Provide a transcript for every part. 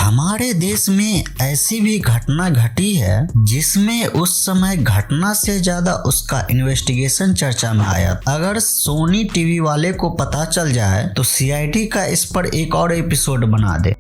हमारे देश में ऐसी भी घटना घटी है जिसमें उस समय घटना से ज्यादा उसका इन्वेस्टिगेशन चर्चा में आया। अगर सोनी टीवी वाले को पता चल जाए तो सीआईडी का इस पर एक और एपिसोड बना दे।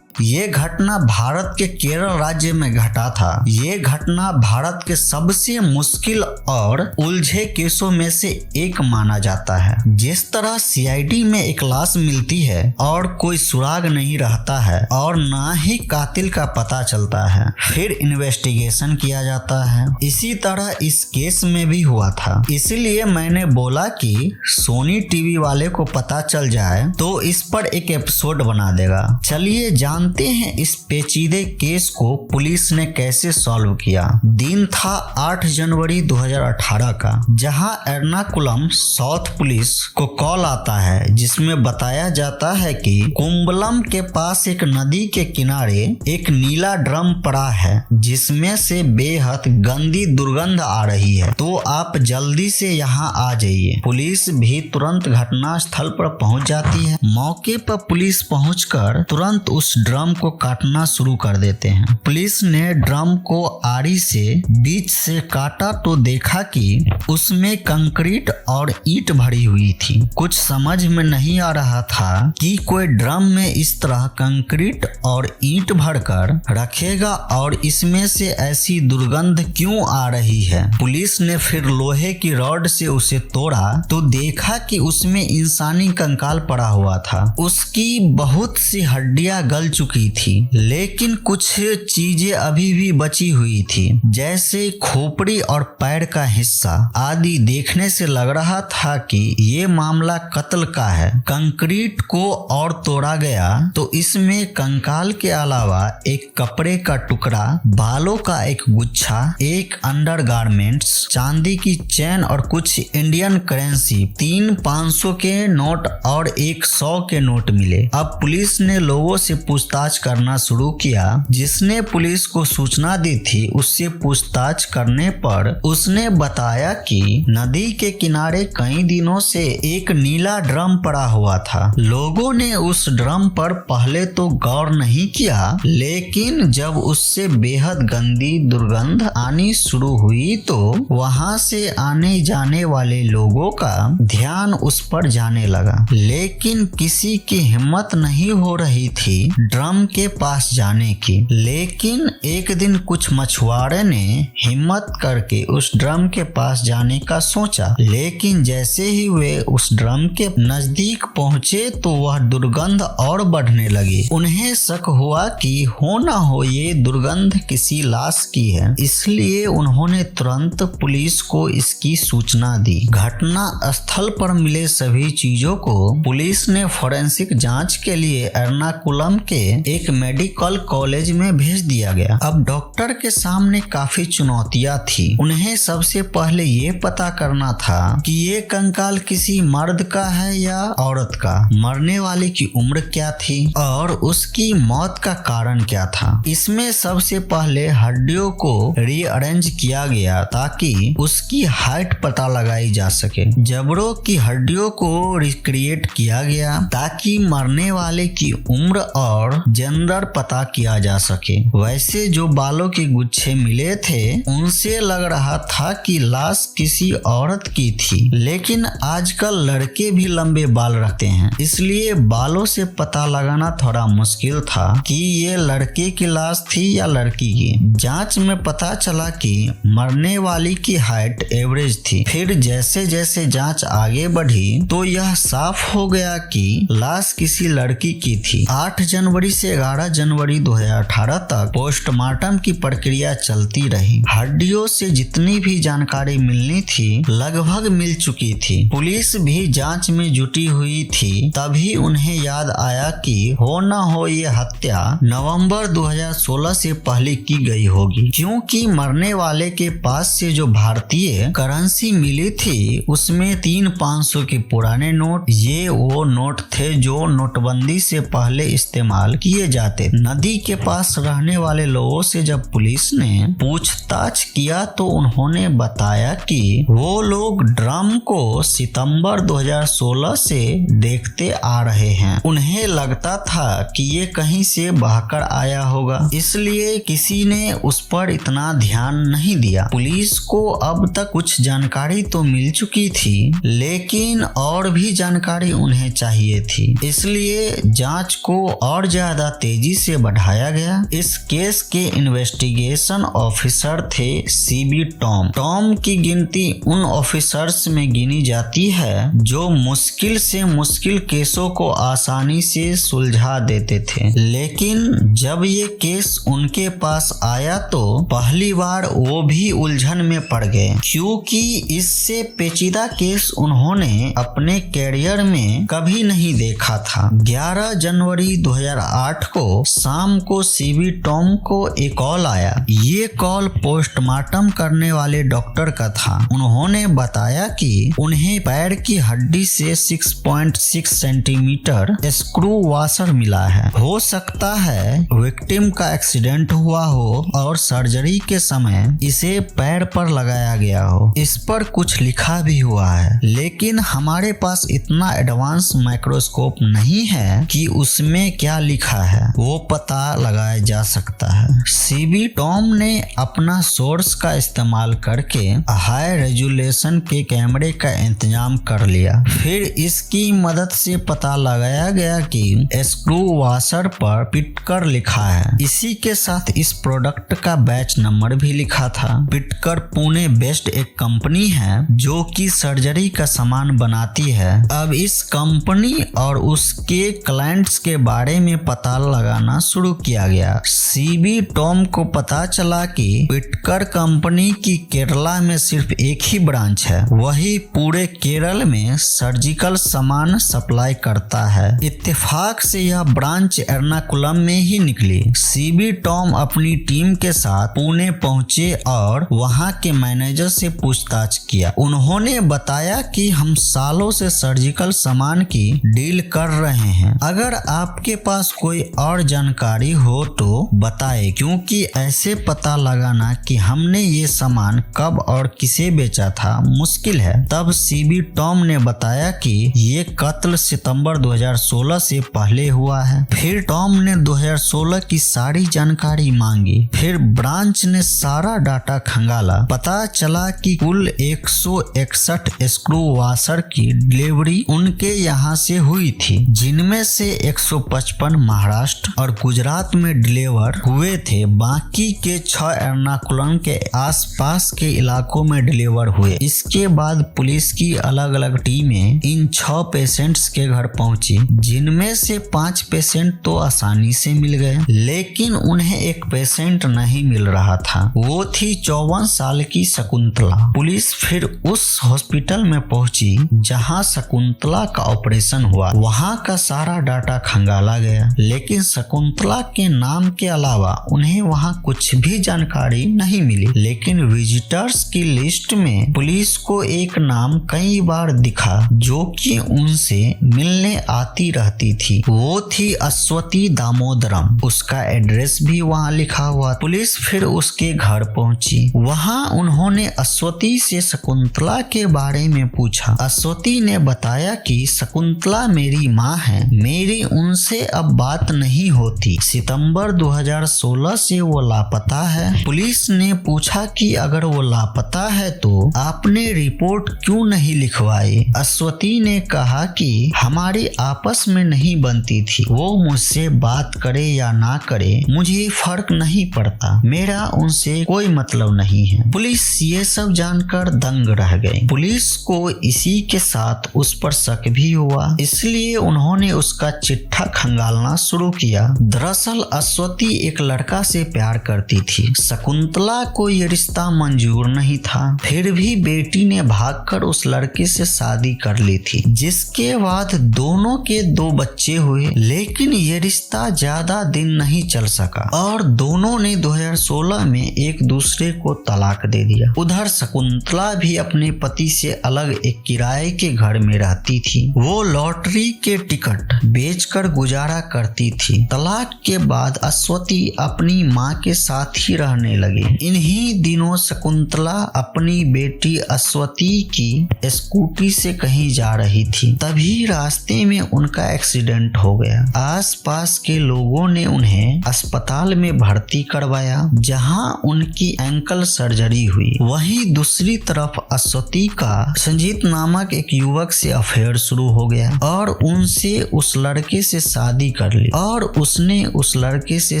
ये घटना भारत के केरल राज्य में घटा था। ये घटना भारत के सबसे मुश्किल और उलझे केसों में से एक माना जाता है। जिस तरह सीआईडी में एक लाश मिलती है और कोई सुराग नहीं रहता है और ना ही कातिल का पता चलता है, फिर इन्वेस्टिगेशन किया जाता है, इसी तरह इस केस में भी हुआ था। इसलिए मैंने बोला कि सोनी टीवी वाले को पता चल जाए तो इस पर एक एपिसोड बना देगा। चलिए जानते हैं इस पेचीदे केस को पुलिस ने कैसे सॉल्व किया। दिन था 8 जनवरी 2018 का, जहां एर्नाकुलम साउथ पुलिस को कॉल आता है जिसमें बताया जाता है कि कुंबलम के पास एक नदी के किनारे एक नीला ड्रम पड़ा है जिसमें से बेहद गंदी दुर्गंध आ रही है, तो आप जल्दी से यहाँ आ जाइए। पुलिस भी तुरंत घटना स्थल पर पहुंच जाती है। मौके पर पुलिस पहुंचकर तुरंत उस ड्रम को काटना शुरू कर देते हैं। पुलिस ने ड्रम को आरी से बीच से काटा तो देखा कि उसमें कंक्रीट और ईंट भरी हुई थी। कुछ समझ में नहीं आ रहा था कि कोई ड्रम में इस तरह कंक्रीट और ईंट भरकर रखेगा और इसमें से ऐसी दुर्गंध क्यों आ रही है। पुलिस ने फिर लोहे की रॉड से उसे तोड़ा तो देखा कि उसमें इंसानी कंकाल पड़ा हुआ था। उसकी बहुत सी हड्डियां गल चुकी थी, लेकिन कुछ चीजें अभी भी बची हुई थी, जैसे खोपड़ी और पैर का हिस्सा आदि। देखने से लग रहा था कि ये मामला कत्ल का है। कंक्रीट को और तोड़ा गया तो इसमें कंकाल के अलावा एक कपड़े का टुकड़ा, बालों का एक गुच्छा, एक अंडरगारमेंट्स, चांदी की चेन और कुछ इंडियन करेंसी, 3 500 के नोट और एक 100 के नोट मिले। अब पुलिस ने लोगों से पूछताछ करना शुरू किया। जिसने पुलिस को सूचना दी थी उससे पूछताछ करने पर उसने बताया कि नदी के किनारे कई दिनों से एक नीला ड्रम पड़ा हुआ था। लोगों ने उस ड्रम पर पहले तो गौर नहीं किया, लेकिन जब उससे बेहद गंदी दुर्गंध आनी शुरू हुई तो वहां से आने जाने वाले लोगों का ध्यान उस पर जाने लगा, लेकिन किसी की हिम्मत नहीं हो रही थी ड्रम के पास जाने की। लेकिन एक दिन कुछ मछुआरे ने हिम्मत करके उस ड्रम के पास जाने का सोचा, लेकिन जैसे ही वे उस ड्रम के नजदीक पहुंचे तो वह दुर्गंध और बढ़ने लगी। उन्हें शक हुआ कि हो ना हो ये दुर्गंध किसी लाश की है, इसलिए उन्होंने तुरंत पुलिस को इसकी सूचना दी। घटना स्थल पर मिले सभी चीजों को पुलिस ने फोरेंसिक जांच के लिए एर्नाकुलम के एक मेडिकल कॉलेज में भेज दिया गया। अब डॉक्टर के सामने काफी चुनौतियां थी। उन्हें सबसे पहले ये पता करना था कि ये कंकाल किसी मर्द का है या औरत का, मरने वाले की उम्र क्या थी और उसकी मौत का कारण क्या था। इसमें सबसे पहले हड्डियों को रीअरेंज किया गया ताकि उसकी हाइट पता लगाई जा सके। जबड़ों की हड्डियों को रिक्रिएट किया गया ताकि मरने वाले की उम्र और जेंडर पता किया जा सके। वैसे जो बालों के गुच्छे मिले थे उनसे लग रहा था कि लाश किसी औरत की थी, लेकिन आजकल लड़के भी लंबे बाल रखते हैं, इसलिए बालों से पता लगाना थोड़ा मुश्किल था कि ये लड़के की लाश थी या लड़की की। जांच में पता चला कि मरने वाली की हाइट एवरेज थी। फिर जैसे जैसे जांच आगे बढ़ी तो यह साफ हो गया कि लाश किसी लड़की की थी। 8 जनवरी से 11 जनवरी 2018 तक पोस्टमार्टम की प्रक्रिया चलती रही। हड्डियों से जितनी भी जानकारी मिलनी थी लगभग मिल चुकी थी। पुलिस भी जांच में जुटी हुई थी। तभी उन्हें याद आया कि हो न हो ये हत्या नवंबर 2016 से पहले की गई होगी, क्योंकि मरने वाले के पास से जो भारतीय करेंसी मिली थी उसमें 3 500 के पुराने नोट, ये वो नोट थे जो नोटबंदी से पहले इस्तेमाल इस्तेमाल किए जाते। नदी के पास रहने वाले लोगों से जब पुलिस ने पूछताछ किया तो उन्होंने बताया कि वो लोग ड्रम को सितंबर 2016 से देखते आ रहे हैं। उन्हें लगता था कि ये कहीं से बहकर आया होगा, इसलिए किसी ने उस पर इतना ध्यान नहीं दिया। पुलिस को अब तक कुछ जानकारी तो मिल चुकी थी, लेकिन और भी जानकारी उन्हें चाहिए थी, इसलिए जांच को और ज्यादा तेजी से बढ़ाया गया। इस केस के इन्वेस्टिगेशन ऑफिसर थे सीबी टॉम। टॉम की गिनती उन ऑफिसर्स में गिनी जाती है जो मुश्किल से मुश्किल केसों को आसानी से सुलझा देते थे, लेकिन जब ये केस उनके पास आया तो पहली बार वो भी उलझन में पड़ गए, क्योंकि इससे पेचीदा केस उन्होंने अपने कैरियर में कभी नहीं देखा था। 11 जनवरी 2008 को शाम को सीबी टॉम को एक कॉल आया। ये कॉल पोस्टमार्टम करने वाले डॉक्टर का था। उन्होंने बताया कि उन्हें पैर की हड्डी से 6.6 सेंटीमीटर स्क्रू वाशर मिला है। हो सकता है विक्टिम का एक्सीडेंट हुआ हो और सर्जरी के समय इसे पैर पर लगाया गया हो। इस पर कुछ लिखा भी हुआ है, लेकिन हमारे पास इतना एडवांस माइक्रोस्कोप नहीं है कि उसमें क्या लिखा है वो पता लगाया जा सकता है। सीबी टॉम ने अपना सोर्स का इस्तेमाल करके हाई रेजोल्यूशन के कैमरे का इंतजाम कर लिया। फिर इसकी मदद से पता लगाया गया कि स्क्रू वाशर पर पिटकर लिखा है। इसी के साथ इस प्रोडक्ट का बैच नंबर भी लिखा था। पिटकर पुणे बेस्ड एक कंपनी है जो कि सर्जरी का सामान बनाती है। अब इस कंपनी और उसके क्लाइंट्स के बारे में पता लगाना शुरू किया गया। सीबी टॉम को पता चला कि पिटकर कंपनी की केरला में सिर्फ एक ही ब्रांच है, वही पूरे केरल में सर्जिकल सामान सप्लाई करता है। इत्तेफाक से यह ब्रांच एर्नाकुलम में ही निकली। सीबी टॉम अपनी टीम के साथ पुणे पहुंचे और वहां के मैनेजर से पूछताछ किया। उन्होंने बताया कि हम सालों से सर्जिकल सामान की डील कर रहे हैं, अगर आपके पास कोई और जानकारी हो तो बताएं, क्योंकि ऐसे पता लगाना कि हमने ये सामान कब और किसे बेचा था मुश्किल है। तब सीबी टॉम ने बताया कि ये कत्ल सितंबर 2016 से पहले हुआ है। फिर टॉम ने 2016 की सारी जानकारी मांगी। फिर ब्रांच ने सारा डाटा खंगाला। पता चला कि कुल 161 स्क्रू वाशर की डिलीवरी उनके यहाँ से हुई थी, जिनमें से 155 महाराष्ट्र और गुजरात में डिलीवर हुए थे। बाकी के 6 एर्नाकुलम के आसपास के इलाकों में डिलीवर हुए। इसके बाद पुलिस की अलग अलग टीमें इन 6 पेशेंट्स के घर पहुंची, जिनमें से 5 पेशेंट तो आसानी से मिल गए, लेकिन उन्हें एक पेशेंट नहीं मिल रहा था। वो थी 54 साल की शकुंतला। पुलिस फिर उस हॉस्पिटल में पहुंची जहां शकुंतला का ऑपरेशन हुआ। वहां का सारा डाटा खंगाला गया, लेकिन शकुंतला के नाम के अलावा उन्हें वहां कुछ भी जानकारी नहीं मिली। लेकिन विजिटर्स की लिस्ट में पुलिस को एक नाम कई बार दिखा जो कि उनसे मिलने आती रहती थी। वो थी अश्वती दामोदरम। उसका एड्रेस भी वहां लिखा हुआ। पुलिस फिर उसके घर पहुंची। वहां उन्होंने अश्वती से शकुंतला के बारे में पूछा। अश्वती ने बताया कि शकुंतला मेरी माँ है, मेरी उनसे अब बात नहीं होती। सितंबर 2016 से वो लापता है। पुलिस ने पूछा कि अगर वो लापता है तो आपने रिपोर्ट क्यों नहीं लिखवाई? अश्वती ने कहा कि हमारी आपस में नहीं बनती थी, वो मुझसे बात करे या ना करे मुझे फर्क नहीं पड़ता, मेरा उनसे कोई मतलब नहीं है। पुलिस ये सब जानकर दंग रह गई। पुलिस को इसी के साथ उस पर शक भी हुआ, इसलिए उन्होंने उसका चिट्ठा खंगालना शुरू किया। दरअसल अश्वती एक लड़का से प्यार करती थी। शकुंतला को ये रिश्ता मंजूर नहीं था, फिर भी बेटी ने भागकर उस लड़के से शादी कर ली थी, जिसके बाद दोनों के 2 बच्चे हुए। लेकिन ये रिश्ता ज्यादा दिन नहीं चल सका और दोनों ने 2016 में एक दूसरे को तलाक दे दिया। उधर शकुंतला भी अपने पति से अलग एक किराए के घर में रहती थी। वो लॉटरी के टिकट बेचकर गुजारा कर करती थी। तलाक के बाद अश्वती अपनी माँ के साथ ही रहने लगी। इन्हीं दिनों शकुंतला अपनी बेटी अश्वती की स्कूटी से कहीं जा रही थी, तभी रास्ते में उनका एक्सीडेंट हो गया। आसपास के लोगों ने उन्हें अस्पताल में भर्ती करवाया, जहां उनकी एंकल सर्जरी हुई। वहीं दूसरी तरफ अश्वती का संजीत नामक एक युवक से अफेयर शुरू हो गया और उनसे उस लड़के से शादी कर ली और उसने उस लड़के से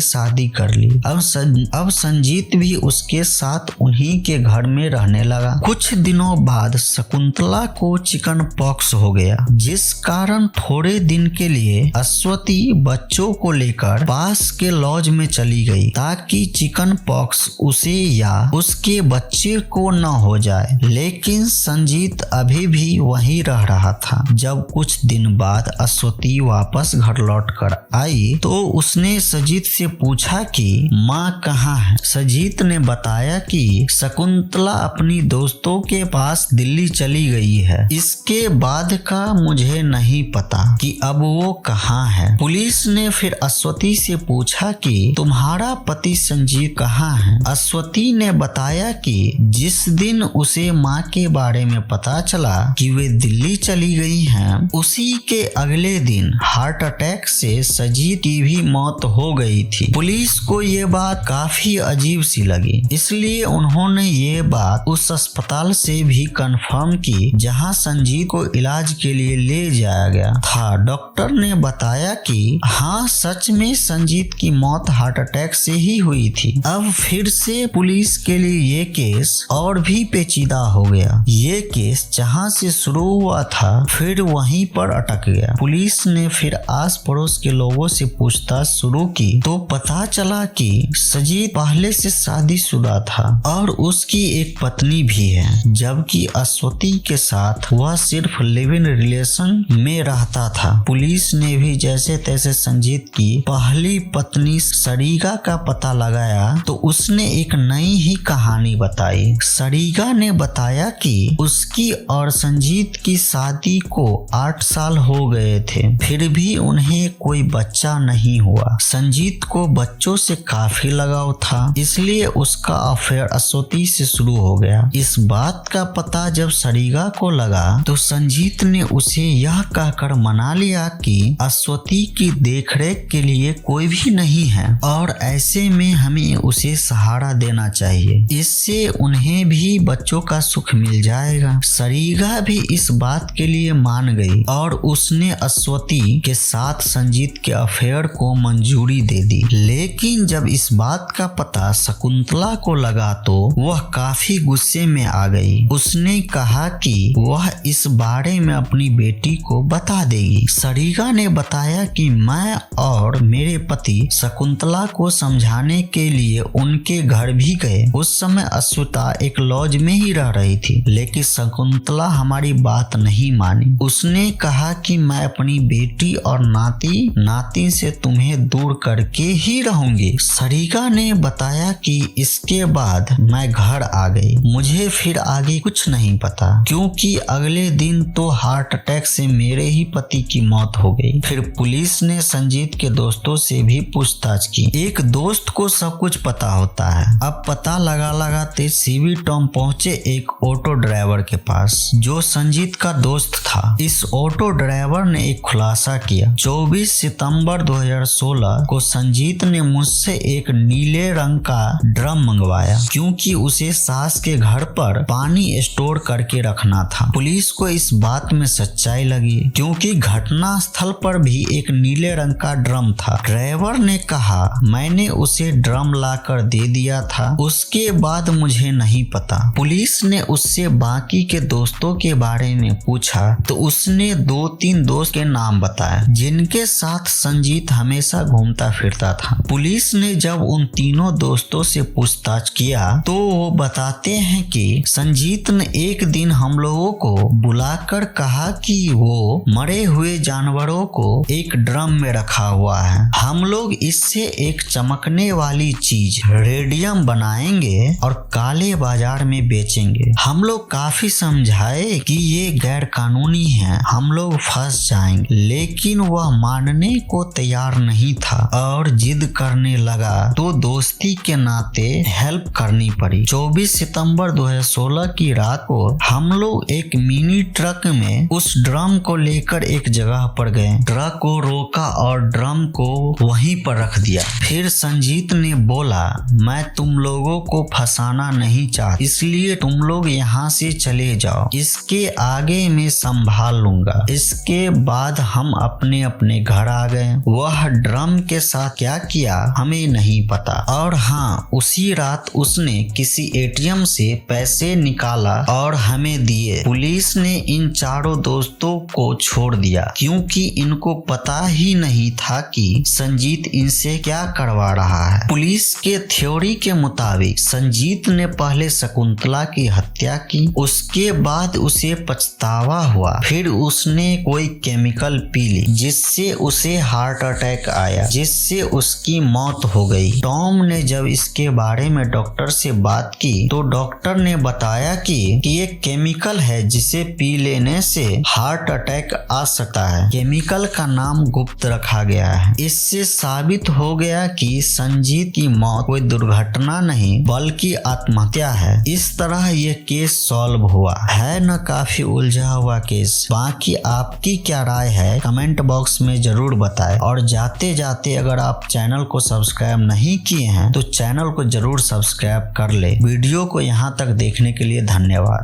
शादी कर ली। अब संजीत भी उसके साथ उन्हीं के घर में रहने लगा। कुछ दिनों बाद शकुंतला को चिकन पॉक्स हो गया, जिस कारण थोड़े दिन के लिए अश्वती बच्चों को लेकर पास के लॉज में चली गई, ताकि चिकन पॉक्स उसे या उसके बच्चे को न हो जाए। लेकिन संजीत अभी भी वहीं रह रहा था। जब कुछ दिन बाद अश्वती वापस घर लौट कर आई तो उसने संजीत से पूछा कि माँ कहाँ है। संजीत ने बताया कि शकुंतला अपनी दोस्तों के पास दिल्ली चली गई है। इसके बाद का मुझे नहीं पता कि अब वो कहाँ है। पुलिस ने फिर अश्वती से पूछा कि तुम्हारा पति संजीत कहाँ है। अश्वती ने बताया कि जिस दिन उसे माँ के बारे में पता चला कि वे दिल्ली चली गई हैं, उसी के अगले दिन हार्ट अटैक से संजीत की भी मौत हो गई थी। पुलिस को ये बात काफी अजीब सी लगी, इसलिए उन्होंने ये बात उस अस्पताल से भी कंफर्म की जहां संजीत को इलाज के लिए ले जाया गया था। डॉक्टर ने बताया कि हाँ, सच में संजीत की मौत हार्ट अटैक से ही हुई थी। अब फिर से पुलिस के लिए ये केस और भी पेचीदा हो गया। ये केस जहां से शुरू हुआ था फिर वहीं पर अटक गया। पुलिस ने फिर आस पड़ोस के लोगों से पूछताछ शुरू की तो पता चला कि संजीत पहले से शादीशुदा था और उसकी एक पत्नी भी है, जबकि अश्वती के साथ वह सिर्फ लिव इन रिलेशन में रहता था। पुलिस ने भी जैसे तैसे संजीत की पहली पत्नी सरीगा का पता लगाया तो उसने एक नई ही कहानी बताई। सरीगा ने बताया कि उसकी और संजीत की शादी को 8 साल हो गए थे, फिर भी उन्हें कोई बच्चा नहीं हुआ। संजीत को बच्चों से काफी लगाव था, इसलिए उसका अफेयर अश्वती से शुरू हो गया। इस बात का पता जब सरीगा को लगा तो संजीत ने उसे यह कहकर मना लिया कि अश्वती की देखरेख के लिए कोई भी नहीं है और ऐसे में हमें उसे सहारा देना चाहिए, इससे उन्हें भी बच्चों का सुख मिल जाएगा। सरीगा भी इस बात के लिए मान गई और उसने अश्वती के साथ संजीत के अफेयर को मंजूरी दे दी। लेकिन जब इस बात का पता शकुंतला को लगा तो वह काफी गुस्से में आ गई। उसने कहा कि वह इस बारे में अपनी बेटी को बता देगी। सरीगा ने बताया कि मैं और मेरे पति शकुंतला को समझाने के लिए उनके घर भी गए। उस समय अश्वता एक लॉज में ही रह रही थी, लेकिन शकुंतला हमारी बात नहीं मानी। उसने कहा कि मैं अपनी बेटी और नाती से तुम्हें दूर करके ही रहूंगी। सरीगा ने बताया कि इसके बाद मैं घर आ गई। मुझे फिर आगे कुछ नहीं पता, क्योंकि अगले दिन तो हार्ट अटैक से मेरे ही पति की मौत हो गई। फिर पुलिस ने संजीत के दोस्तों से भी पूछताछ की। एक दोस्त को सब कुछ पता होता है। अब पता लगाते सीवी टॉम पहुंचे एक ऑटो ड्राइवर के पास जो संजीत का दोस्त था। इस ऑटो ड्राइवर ने एक खुलासा किया। 24 सितंबर 2016 को संजीत ने मुझसे एक नीले रंग का ड्रम मंगवाया, क्योंकि उसे सास के घर पर पानी स्टोर करके रखना था। पुलिस को इस बात में सच्चाई लगी, क्योंकि घटना स्थल पर भी एक नीले रंग का ड्रम था। ड्राइवर ने कहा, मैंने उसे ड्रम लाकर दे दिया था, उसके बाद मुझे नहीं पता। पुलिस ने उससे बाकी के दोस्तों के बारे में पूछा तो उसने 2-3 दोस्त के नाम बताए जिनके साथ संजीत हमेशा घूमता फिरता था। पुलिस ने जब उन तीनों दोस्तों से पूछताछ किया तो वो बताते हैं कि संजीत ने एक दिन हम लोगों को बुलाकर कहा कि वो मरे हुए जानवरों को एक ड्रम में रखा हुआ है, हम लोग इससे एक चमकने वाली चीज रेडियम बनाएंगे और काले बाजार में बेचेंगे। हम लोग काफी समझाए कि ये गैर कानूनी है, हम लोग फंस जाएंगे, लेकिन वह मानने मानने को तैयार नहीं था और जिद करने लगा तो दोस्ती के नाते हेल्प करनी पड़ी। 24 सितंबर 2016 की रात को हम लोग एक मिनी ट्रक में उस ड्रम को लेकर एक जगह पर गए। ट्रक को रोका और ड्रम को वहीं पर रख दिया। फिर संजीत ने बोला, मैं तुम लोगों को फंसाना नहीं चाहता, इसलिए तुम लोग यहाँ से चले जाओ, इसके आगे मैं संभाल लूंगा। इसके बाद हम अपने अपने घर आ गए। वह ड्रम के साथ क्या किया हमें नहीं पता। और हाँ, उसी रात उसने किसी एटीएम से पैसे निकाला और हमें दिए। पुलिस ने इन चारों दोस्तों को छोड़ दिया क्योंकि इनको पता ही नहीं था कि संजीत इनसे क्या करवा रहा है। पुलिस के थ्योरी के मुताबिक संजीत ने पहले शकुंतला की हत्या की, उसके बाद उसे पछतावा हुआ, फिर उसने कोई केमिकल पी ली जिससे उसे हार्ट अटैक आया, जिससे उसकी मौत हो गई। टॉम ने जब इसके बारे में डॉक्टर से बात की तो डॉक्टर ने बताया कि ये केमिकल है जिसे पी लेने से हार्ट अटैक आ सकता है। केमिकल का नाम गुप्त रखा गया है। इससे साबित हो गया कि संजीत की मौत कोई दुर्घटना नहीं बल्कि आत्महत्या है। इस तरह ये केस सॉल्व हुआ है न, काफी उलझा हुआ केस। बाकी आपकी क्या राय है कमेंट बॉक्स में जरूर बताएं। और जाते जाते अगर आप चैनल को सब्सक्राइब नहीं किए हैं तो चैनल को जरूर सब्सक्राइब कर ले। वीडियो को यहाँ तक देखने के लिए धन्यवाद।